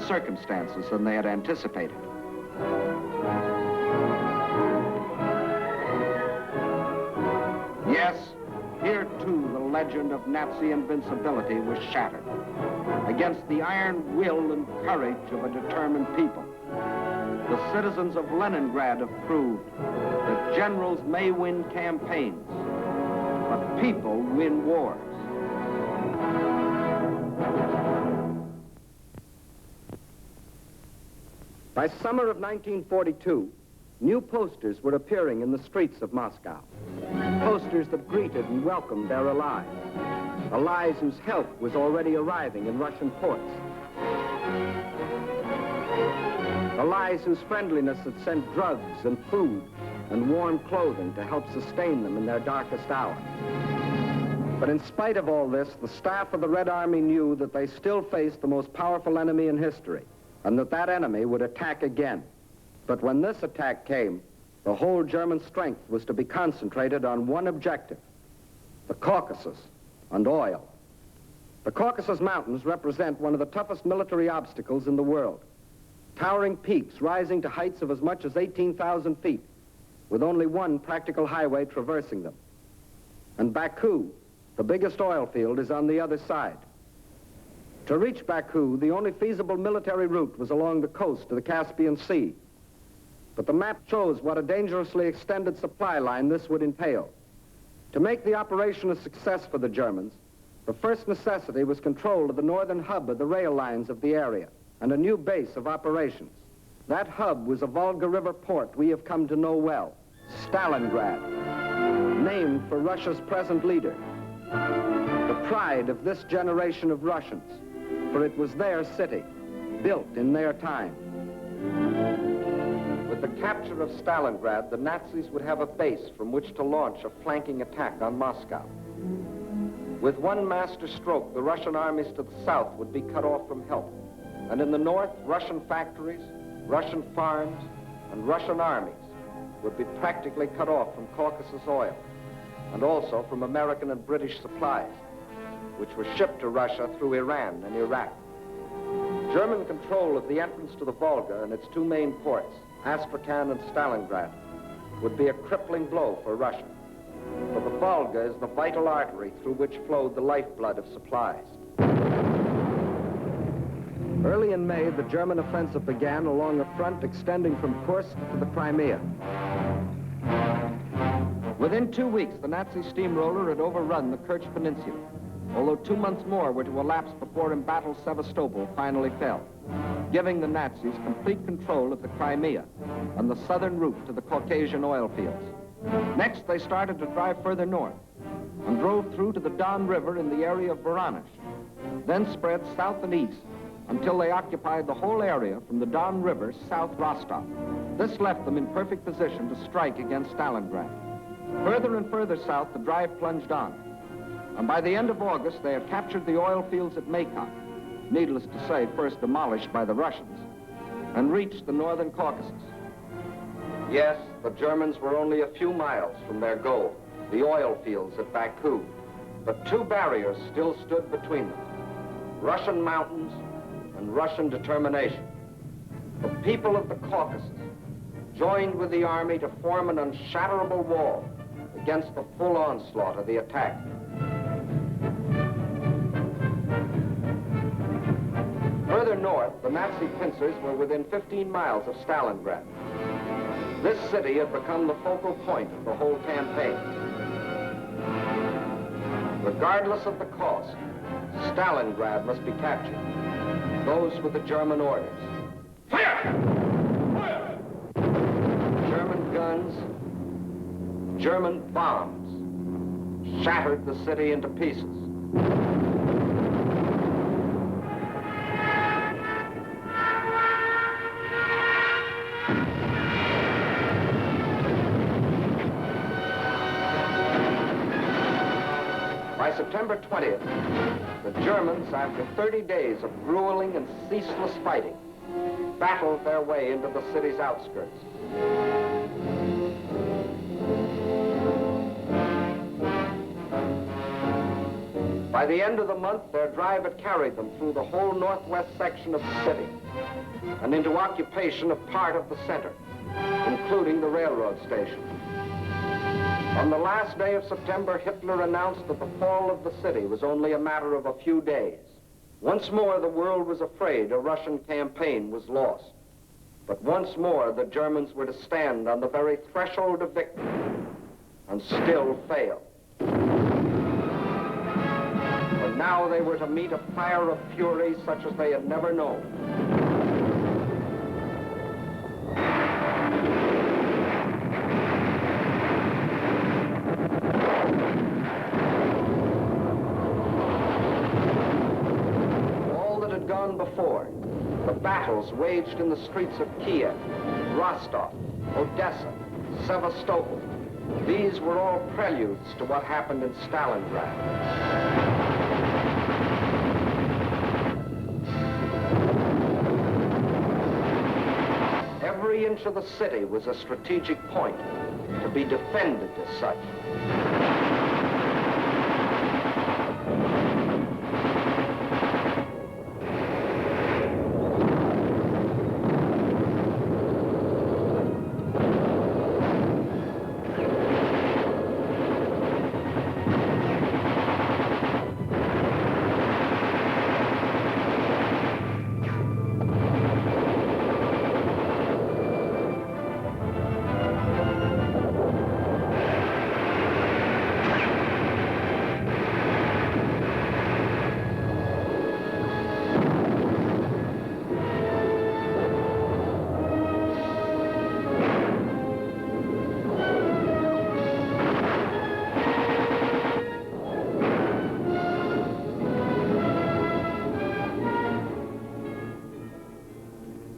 circumstances than they had anticipated. Yes, here too the legend of Nazi invincibility was shattered against the iron will and courage of a determined people. The citizens of Leningrad have proved that generals may win campaigns, but people win wars. By summer of 1942, new posters were appearing in the streets of Moscow. Posters that greeted and welcomed their allies. Allies whose help was already arriving in Russian ports. Allies whose friendliness had sent drugs and food and warm clothing to help sustain them in their darkest hour. But in spite of all this, the staff of the Red Army knew that they still faced the most powerful enemy in history, and that enemy would attack again. But when this attack came, the whole German strength was to be concentrated on one objective: the Caucasus and oil. The Caucasus Mountains represent one of the toughest military obstacles in the world. Towering peaks rising to heights of as much as 18,000 feet, with only one practical highway traversing them. And Baku, the biggest oil field, is on the other side. To reach Baku, the only feasible military route was along the coast to the Caspian Sea. But the map shows what a dangerously extended supply line this would entail. To make the operation a success for the Germans, the first necessity was control of the northern hub of the rail lines of the area and a new base of operations. That hub was a Volga River port we have come to know well, Stalingrad, named for Russia's present leader. The pride of this generation of Russians, for it was their city, built in their time. With the capture of Stalingrad, the Nazis would have a base from which to launch a flanking attack on Moscow. With one master stroke, the Russian armies to the south would be cut off from help. And in the north, Russian factories, Russian farms, and Russian armies would be practically cut off from Caucasus oil, and also from American and British supplies, which were shipped to Russia through Iran and Iraq. German control of the entrance to the Volga and its two main ports, Astrakhan and Stalingrad, would be a crippling blow for Russia. For the Volga is the vital artery through which flowed the lifeblood of supplies. Early in May, the German offensive began along a front extending from Kursk to the Crimea. Within 2 weeks, the Nazi steamroller had overrun the Kerch Peninsula, although 2 months more were to elapse before embattled Sevastopol finally fell, giving the Nazis complete control of the Crimea and the southern route to the Caucasian oil fields. Next, they started to drive further north and drove through to the Don River in the area of Voronezh, then spread south and east until they occupied the whole area from the Don River south Rostov. This left them in perfect position to strike against Stalingrad. Further and further south, the drive plunged on, and by the end of August, they had captured the oil fields at Maykoff, needless to say, first demolished by the Russians, and reached the northern Caucasus. Yes, the Germans were only a few miles from their goal, the oil fields at Baku, but two barriers still stood between them: Russian mountains and Russian determination. The people of the Caucasus joined with the army to form an unshatterable wall against the full onslaught of the attack. Further north, the Nazi pincers were within 15 miles of Stalingrad. This city had become the focal point of the whole campaign. Regardless of the cost, Stalingrad must be captured. Those were the German orders. Fire! Fire! German guns, German bombs shattered the city into pieces. By September 20th, the Germans, after 30 days of grueling and ceaseless fighting, battled their way into the city's outskirts. By By the end of the month, their drive had carried them through the whole northwest section of the city and into occupation of part of the center, including the railroad station. On the last day of September, Hitler announced that the fall of the city was only a matter of a few days. Once more, the world was afraid a Russian campaign was lost. But once more, the Germans were to stand on the very threshold of victory and still fail. But now they were to meet a fire of fury such as they had never known. All that had gone before, the battles waged in the streets of Kiev, Rostov, Odessa, Sevastopol, these were all preludes to what happened in Stalingrad. Every inch of the city was a strategic point to be defended as such.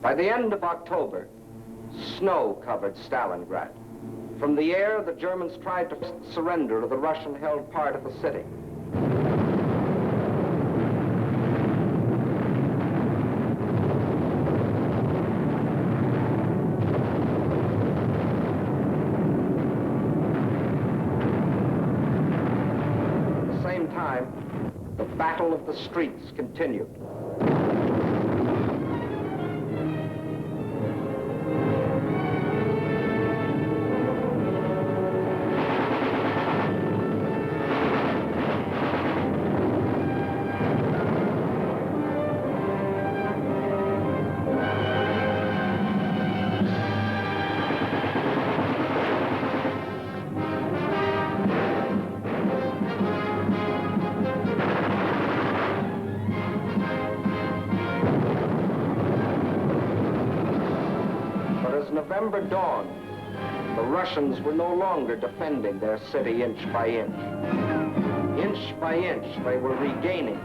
By the end of October, snow covered Stalingrad. From the air, the Germans tried to surrender to the Russian-held part of the city. At the same time, the battle of the streets continued. November dawned, the Russians were no longer defending their city inch by inch. Inch by inch, they were regaining it.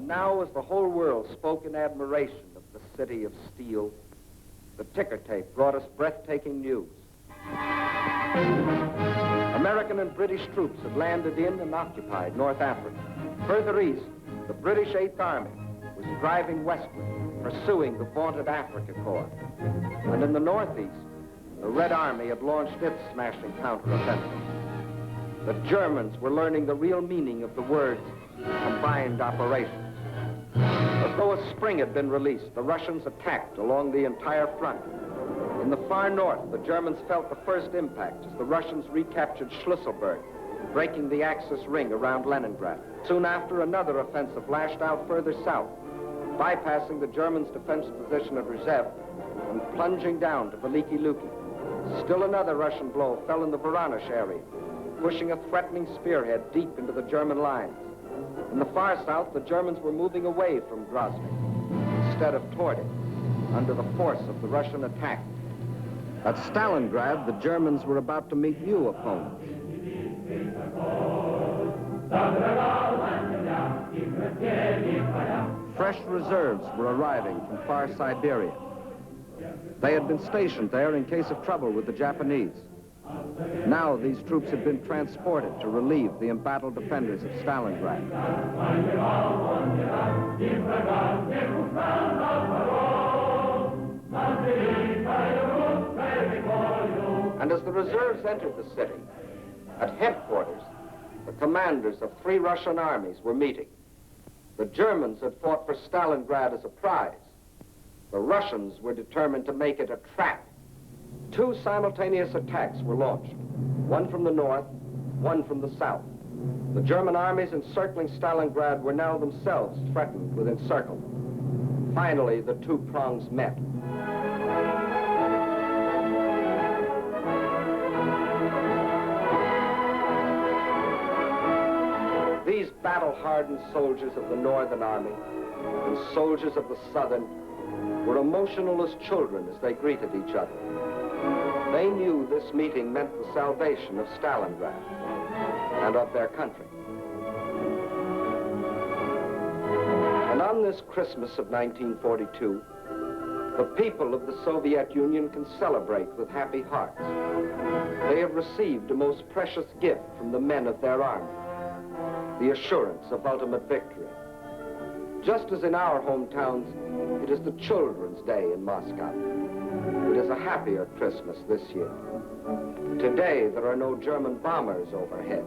Now, as the whole world spoke in admiration of the city of steel, the ticker tape brought us breathtaking news. American and British troops had landed in and occupied North Africa. Further east, the British Eighth Army was driving westward, pursuing the vaunted Africa Corps. And in the northeast, the Red Army had launched its smashing counteroffensive. The Germans were learning the real meaning of the words combined operations. As though a spring had been released, the Russians attacked along the entire front. In the far north, the Germans felt the first impact as the Russians recaptured Schlüsselburg, breaking the Axis ring around Leningrad. Soon after, another offensive lashed out further south, bypassing the Germans' defensive position at Rzhev and plunging down to Veliki Luki. Still another Russian blow fell in the Voronezh area, pushing a threatening spearhead deep into the German lines. In the far south, the Germans were moving away from Grozny instead of toward it, under the force of the Russian attack. At Stalingrad, the Germans were about to meet new opponents. Fresh reserves were arriving from far Siberia. They had been stationed there in case of trouble with the Japanese. Now these troops had been transported to relieve the embattled defenders of Stalingrad. And as the reserves entered the city, at headquarters, the commanders of 3 Russian armies were meeting. The Germans had fought for Stalingrad as a prize. The Russians were determined to make it a trap. 2 simultaneous attacks were launched, one from the north, one from the south. The German armies encircling Stalingrad were now themselves threatened with encirclement. Finally, the 2 prongs met. These battle-hardened soldiers of the Northern Army and soldiers of the Southern were emotional as children as they greeted each other. They knew this meeting meant the salvation of Stalingrad and of their country. And on this Christmas of 1942, the people of the Soviet Union can celebrate with happy hearts. They have received a most precious gift from the men of their army, the assurance of ultimate victory. Just as in our hometowns, it is the Children's Day in Moscow. It is a happier Christmas this year. Today, there are no German bombers overhead.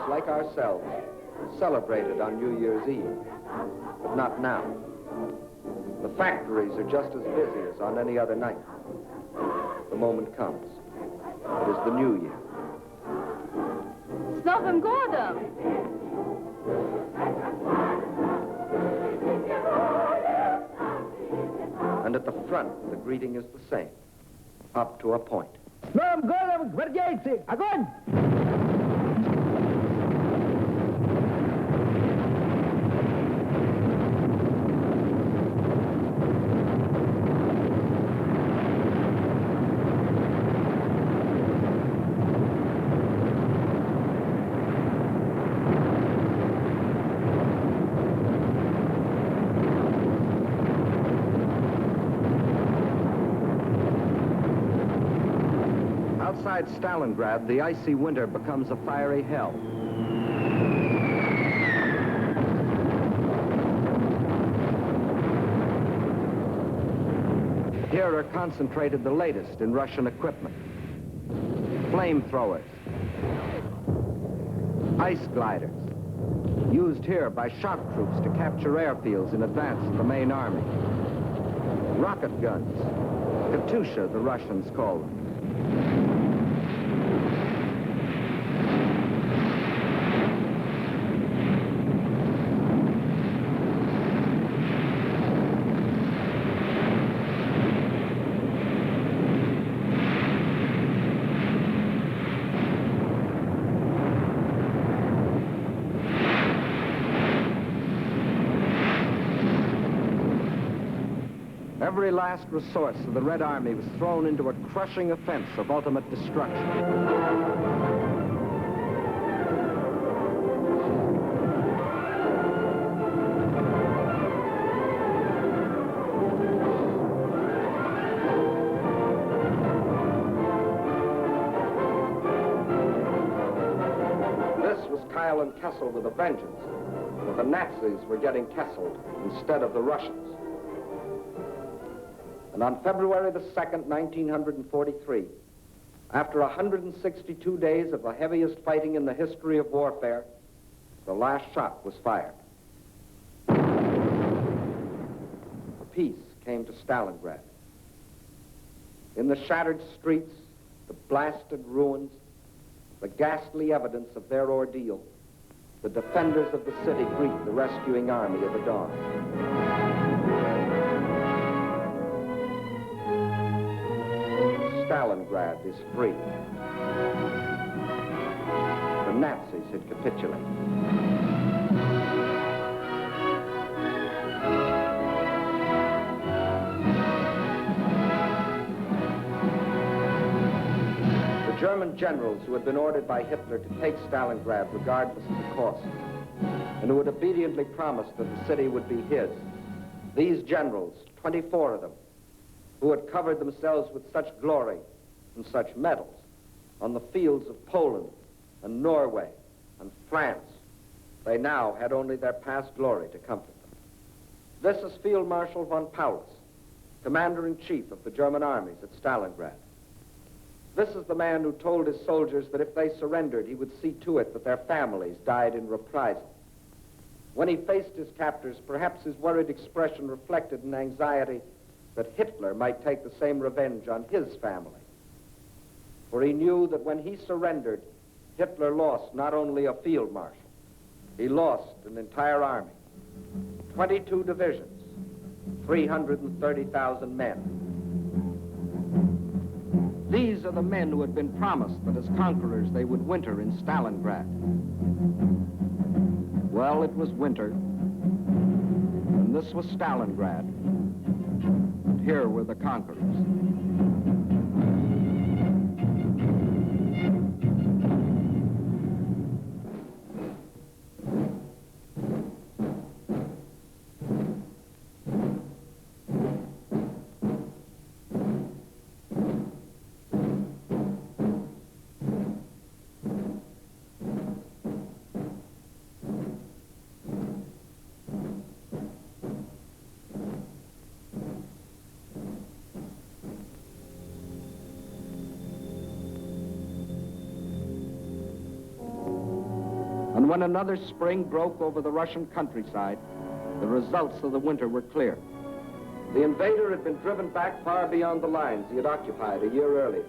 Like ourselves, celebrated on New Year's Eve, but not now. The factories are just as busy as on any other night. The moment comes. It is the New Year. С Новым годом! And at the front, the greeting is the same, up to a point. С Новым годом, гвардейцы! Огонь! Outside Stalingrad, the icy winter becomes a fiery hell. Here are concentrated the latest in Russian equipment. Flamethrowers, ice gliders, used here by shock troops to capture airfields in advance of the main army. Rocket guns, Katyusha, the Russians call them. Every last resource of the Red Army was thrown into a crushing offense of ultimate destruction. This was Kyle and Kessel with a vengeance, but the Nazis were getting Kesseled instead of the Russians. And on February the 2nd, 1943, after 162 days of the heaviest fighting in the history of warfare, the last shot was fired. Peace came to Stalingrad. In the shattered streets, the blasted ruins, the ghastly evidence of their ordeal, the defenders of the city greet the rescuing army of the dawn. Stalingrad is free. The Nazis had capitulated. The German generals who had been ordered by Hitler to take Stalingrad regardless of the cost, and who had obediently promised that the city would be his, these generals, 24 of them, who had covered themselves with such glory and such medals on the fields of Poland and Norway and France, they now had only their past glory to comfort them. This is Field Marshal von Paulus, Commander-in-Chief of the German armies at Stalingrad. This is the man who told his soldiers that if they surrendered, he would see to it that their families died in reprisal. When he faced his captors, perhaps his worried expression reflected an anxiety that Hitler might take the same revenge on his family. For he knew that when he surrendered, Hitler lost not only a field marshal, he lost an entire army, 22 divisions, 330,000 men. These are the men who had been promised that as conquerors they would winter in Stalingrad. Well, it was winter, and this was Stalingrad, and here were the conquerors. And when another spring broke over the Russian countryside, the results of the winter were clear. The invader had been driven back far beyond the lines he had occupied a year earlier.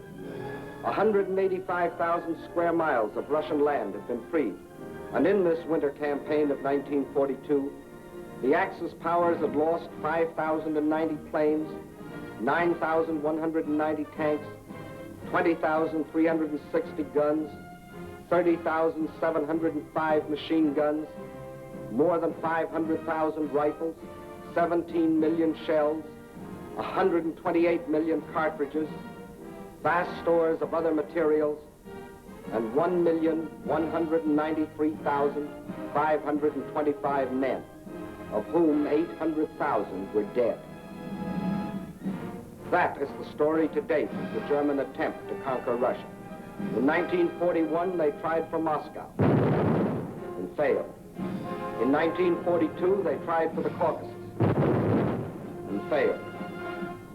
185,000 square miles of Russian land had been freed. And in this winter campaign of 1942, the Axis powers had lost 5,090 planes, 9,190 tanks, 20,360 guns, 30,705 machine guns, more than 500,000 rifles, 17 million shells, 128 million cartridges, vast stores of other materials, and 1,193,525 men, of whom 800,000 were dead. That is the story to date of the German attempt to conquer Russia. In 1941, they tried for Moscow and failed. In 1942, they tried for the Caucasus and failed.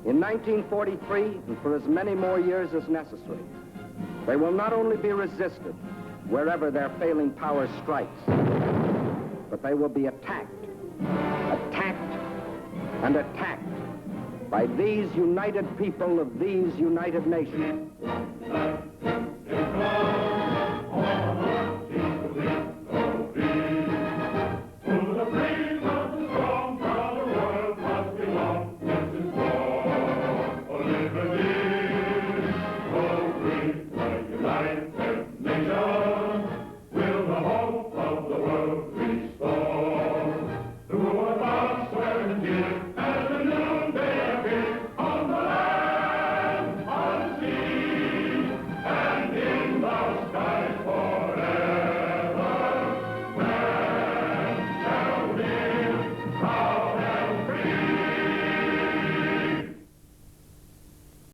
In 1943, and for as many more years as necessary, they will not only be resisted wherever their failing power strikes, but they will be attacked, attacked, and attacked by these united people of these United Nations.